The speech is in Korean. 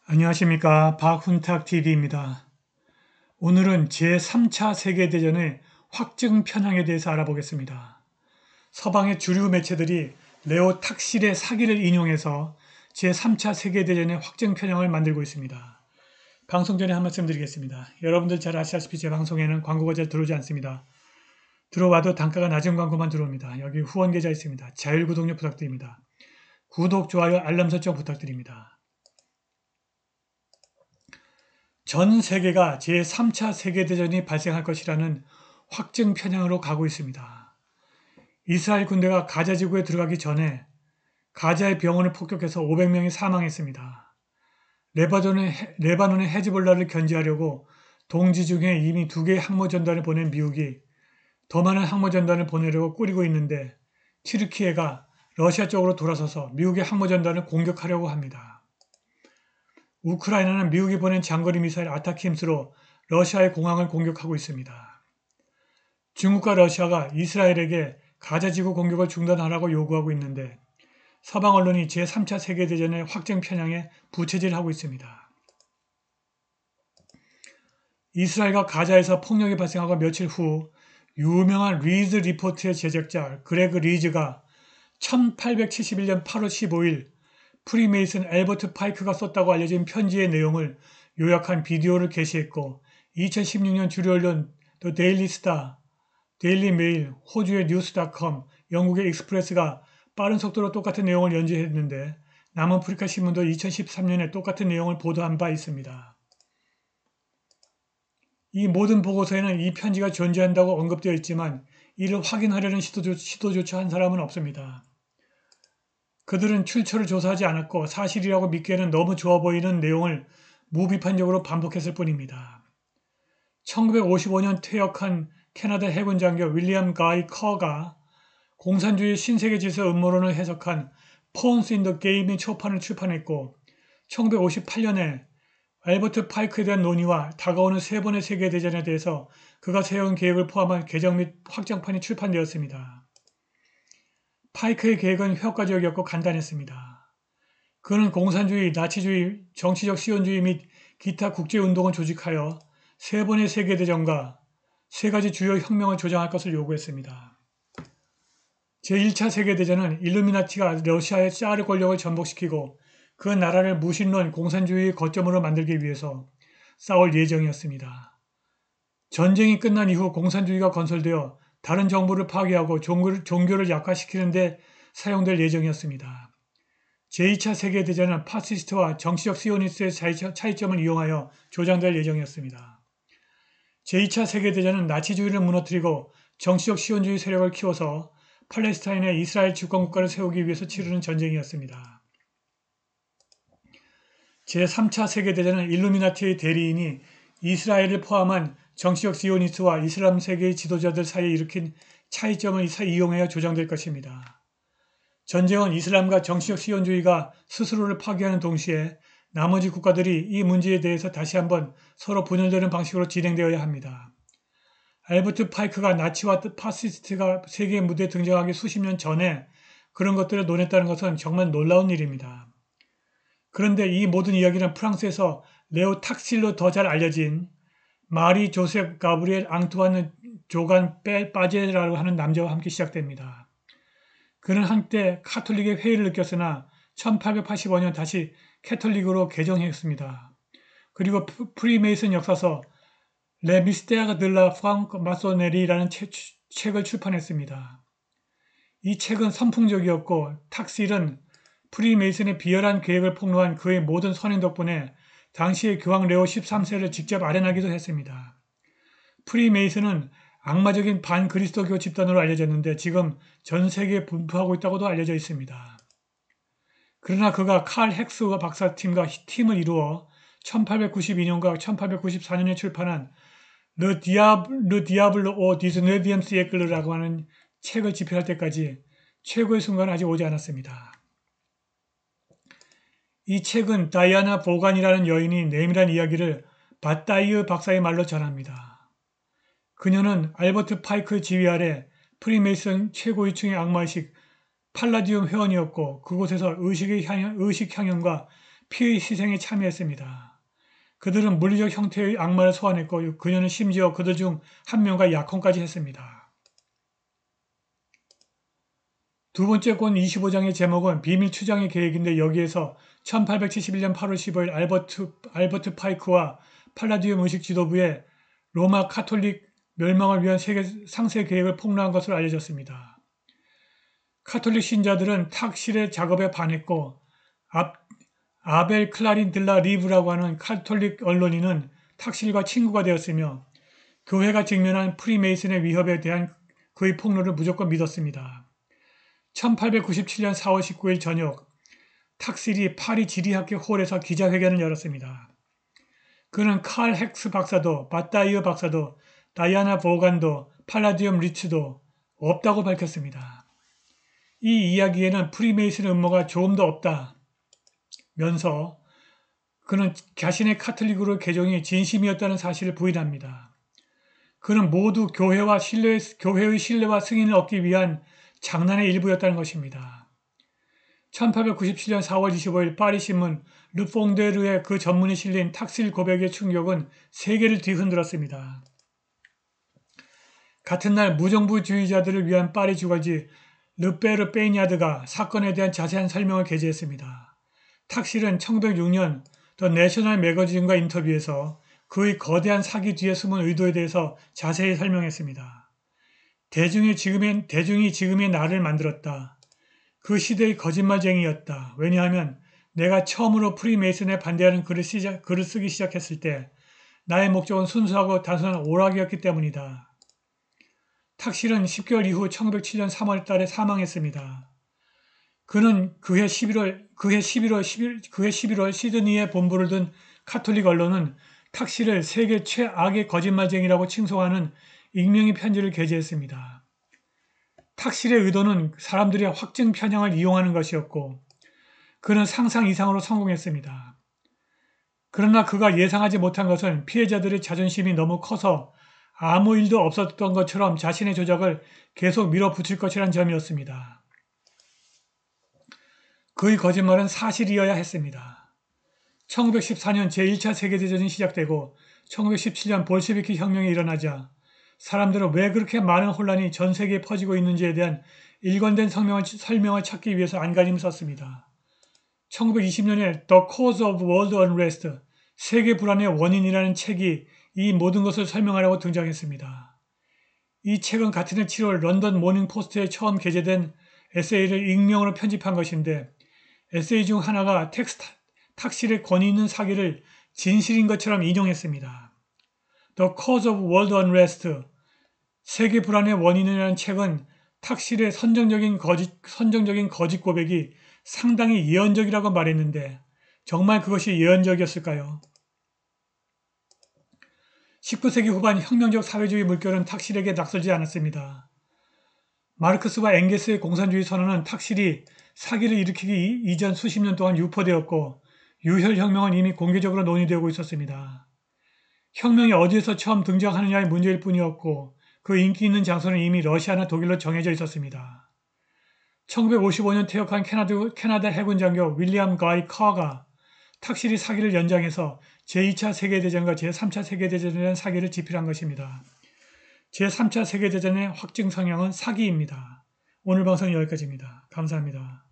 안녕하십니까. 박훈탁TV입니다. 오늘은 제3차 세계대전의 확증 편향에 대해서 알아보겠습니다. 서방의 주류 매체들이 레오 탁실의 사기를 인용해서 제3차 세계대전의 확증 편향을 만들고 있습니다. 방송 전에 한 말씀 드리겠습니다. 여러분들 잘 아시다시피 제 방송에는 광고가 잘 들어오지 않습니다. 들어와도 단가가 낮은 광고만 들어옵니다. 여기 후원 계좌 있습니다. 자율구독료 부탁드립니다. 구독, 좋아요, 알람 설정 부탁드립니다. 전 세계가 제3차 세계대전이 발생할 것이라는 확증 편향으로 가고 있습니다. 이스라엘 군대가 가자 지구에 들어가기 전에 가자의 병원을 폭격해서 500명이 사망했습니다. 레바논의 헤즈볼라를 견제하려고 동지 중에 이미 2개의 항모전단을 보낸 미국이 더 많은 항모전단을 보내려고 꾸리고 있는데 튀르키예가 러시아 쪽으로 돌아서서 미국의 항모전단을 공격하려고 합니다. 우크라이나는 미국이 보낸 장거리 미사일 아타킴스로 러시아의 공항을 공격하고 있습니다. 중국과 러시아가 이스라엘에게 가자지구 공격을 중단하라고 요구하고 있는데 서방 언론이 제3차 세계대전의 확증 편향에 부채질하고 있습니다. 이스라엘과 가자에서 폭력이 발생하고 며칠 후 유명한 리즈 리포트의 제작자 그레그 리즈가 1871년 8월 15일 프리메이슨 앨버트 파이크가 썼다고 알려진 편지의 내용을 요약한 비디오를 게시했고 2016년 주류 언론 더 데일리 스타, 데일리 메일, 호주의 뉴스닷컴, 영국의 익스프레스가 빠른 속도로 똑같은 내용을 연재했는데 남아프리카 신문도 2013년에 똑같은 내용을 보도한 바 있습니다. 이 모든 보고서에는 이 편지가 존재한다고 언급되어 있지만 이를 확인하려는 시도조차 한 사람은 없습니다. 그들은 출처를 조사하지 않았고 사실이라고 믿기에는 너무 좋아 보이는 내용을 무비판적으로 반복했을 뿐입니다. 1955년 퇴역한 캐나다 해군 장교 윌리엄 가이 커가 공산주의 신세계 질서 음모론을 해석한 Pawns in the Game의 초판을 출판했고 1958년에 알버트 파이크에 대한 논의와 다가오는 세 번의 세계대전에 대해서 그가 세운 계획을 포함한 개정 및 확장판이 출판되었습니다. 파이크의 계획은 효과적이었고 간단했습니다. 그는 공산주의, 나치주의, 정치적 시온주의 및 기타 국제운동을 조직하여 세 번의 세계대전과 세 가지 주요 혁명을 조장할 것을 요구했습니다. 제1차 세계대전은 일루미나티가 러시아의 짜르 권력을 전복시키고 그 나라를 무신론 공산주의의 거점으로 만들기 위해서 싸울 예정이었습니다. 전쟁이 끝난 이후 공산주의가 건설되어 다른 정부를 파괴하고 종교를 약화시키는 데 사용될 예정이었습니다. 제2차 세계대전은 파시스트와 정치적 시오니스트의 차이점을 이용하여 조장될 예정이었습니다. 제2차 세계대전은 나치주의를 무너뜨리고 정치적 시온주의 세력을 키워서 팔레스타인에 이스라엘 주권국가를 세우기 위해서 치르는 전쟁이었습니다. 제3차 세계대전은 일루미나티의 대리인이 이스라엘을 포함한 정치적 시오니스트와 이슬람 세계의 지도자들 사이에 일으킨 차이점을 이용하여 조장될 것입니다. 전쟁은 이슬람과 정치적 시온주의가 스스로를 파괴하는 동시에 나머지 국가들이 이 문제에 대해서 다시 한번 서로 분열되는 방식으로 진행되어야 합니다. 알버트 파이크가 나치와 파시스트가 세계 무대에 등장하기 수십 년 전에 그런 것들을 논했다는 것은 정말 놀라운 일입니다. 그런데 이 모든 이야기는 프랑스에서 레오 탁실로 더 잘 알려진 마리 조셉 가브리엘 앙투아느 조간 빠제라고 하는 남자와 함께 시작됩니다. 그는 한때 카톨릭의 회의를 느꼈으나 1885년 다시 캐톨릭으로 개종했습니다. 그리고 프리메이슨 역사서 레 미스테르 드 라 프랑마소네리라는 책을 출판했습니다. 이 책은 선풍적이었고 탁실은 프리메이슨의 비열한 계획을 폭로한 그의 모든 선행 덕분에 당시의 교황 레오 13세를 직접 아련하기도 했습니다. 프리메이슨은 악마적인 반그리스도교 집단으로 알려졌는데 지금 전 세계에 분포하고 있다고도 알려져 있습니다. 그러나 그가 칼 헥스와 박사팀과 팀을 이루어 1892년과 1894년에 출판한 Le Diable au 19e siècle라고 하는 책을 집필할 때까지 최고의 순간은 아직 오지 않았습니다. 이 책은 다이아나 보간이라는 여인이 내밀한 이야기를 바따이어 박사의 말로 전합니다. 그녀는 알버트 파이크 지휘 아래 프리메이슨 최고위층의 악마의식 팔라디움 회원이었고 그곳에서 의식 향연과 피의 희생에 참여했습니다. 그들은 물리적 형태의 악마를 소환했고 그녀는 심지어 그들 중 한 명과 약혼까지 했습니다. 두 번째 권 25장의 제목은 비밀 추장의 계획인데 여기에서 1871년 8월 15일 알버트 파이크와 팔라디움 의식 지도부의 로마 카톨릭 멸망을 위한 상세 계획을 폭로한 것으로 알려졌습니다. 카톨릭 신자들은 탁실의 작업에 반했고 아벨 클라린 들라 리브라고 하는 카톨릭 언론인은 탁실과 친구가 되었으며 교회가 직면한 프리메이슨의 위협에 대한 그의 폭로를 무조건 믿었습니다. 1897년 4월 19일 저녁 탁실이 파리 지리학교 홀에서 기자회견을 열었습니다. 그는 칼 헥스 박사도 바타이어 박사도 다이아나 보간도 팔라디움 리츠도 없다고 밝혔습니다. 이 이야기에는 프리메이슨 음모가 조금도 없다면서 그는 자신의 카톨릭으로 개종이 진심이었다는 사실을 부인합니다. 그는 모두 교회의 신뢰와 승인을 얻기 위한 장난의 일부였다는 것입니다. 1897년 4월 25일 파리신문 르퐁데르의 그 전문에 실린 탁실 고백의 충격은 세계를 뒤흔들었습니다. 같은 날 무정부주의자들을 위한 파리 주간지 르페르 페이냐드가 사건에 대한 자세한 설명을 게재했습니다. 탁실은 1906년 더 내셔널 매거진과 인터뷰에서 그의 거대한 사기 뒤에 숨은 의도에 대해서 자세히 설명했습니다. 대중이 지금의 나를 만들었다. 그 시대의 거짓말쟁이였다. 왜냐하면 내가 처음으로 프리메이슨에 반대하는 글을 쓰기 시작했을 때 나의 목적은 순수하고 단순한 오락이었기 때문이다. 탁실은 10개월 이후 1907년 3월 달에 사망했습니다. 그는 그해 11월 시드니에 본부를 둔 카톨릭 언론은 탁실을 세계 최악의 거짓말쟁이라고 칭송하는 익명의 편지를 게재했습니다. 탁실의 의도는 사람들의 확증 편향을 이용하는 것이었고 그는 상상 이상으로 성공했습니다. 그러나 그가 예상하지 못한 것은 피해자들의 자존심이 너무 커서 아무 일도 없었던 것처럼 자신의 조작을 계속 밀어붙일 것이란 점이었습니다. 그의 거짓말은 사실이어야 했습니다. 1914년 제1차 세계대전이 시작되고 1917년 볼셰비키 혁명이 일어나자 사람들은 왜 그렇게 많은 혼란이 전 세계에 퍼지고 있는지에 대한 일관된 설명을 찾기 위해서 안간힘을 썼습니다. 1920년에 The Cause of World Unrest, 세계 불안의 원인이라는 책이 이 모든 것을 설명하려고 등장했습니다. 이 책은 같은 해 7월 런던 모닝 포스트에 처음 게재된 에세이를 익명으로 편집한 것인데 에세이 중 하나가 탁실의 권위 있는 사기를 진실인 것처럼 인용했습니다. The Cause of World Unrest, 세계 불안의 원인이라는 책은 탁실의 선정적인 거짓 고백이 상당히 예언적이라고 말했는데 정말 그것이 예언적이었을까요? 19세기 후반 혁명적 사회주의 물결은 탁실에게 낯설지 않았습니다. 마르크스와 엥게스의 공산주의 선언은 탁실이 사기를 일으키기 이전 수십 년 동안 유포되었고 유혈혁명은 이미 공개적으로 논의되고 있었습니다. 혁명이 어디에서 처음 등장하느냐의 문제일 뿐이었고 그 인기 있는 장소는 이미 러시아나 독일로 정해져 있었습니다. 1955년 퇴역한 캐나다 해군 장교 윌리엄 가이 커가 탁실이 사기를 연장해서 제2차 세계대전과 제3차 세계대전에 대한 사기를 집필한 것입니다. 제3차 세계대전의 확증 성향은 사기입니다. 오늘 방송은 여기까지입니다. 감사합니다.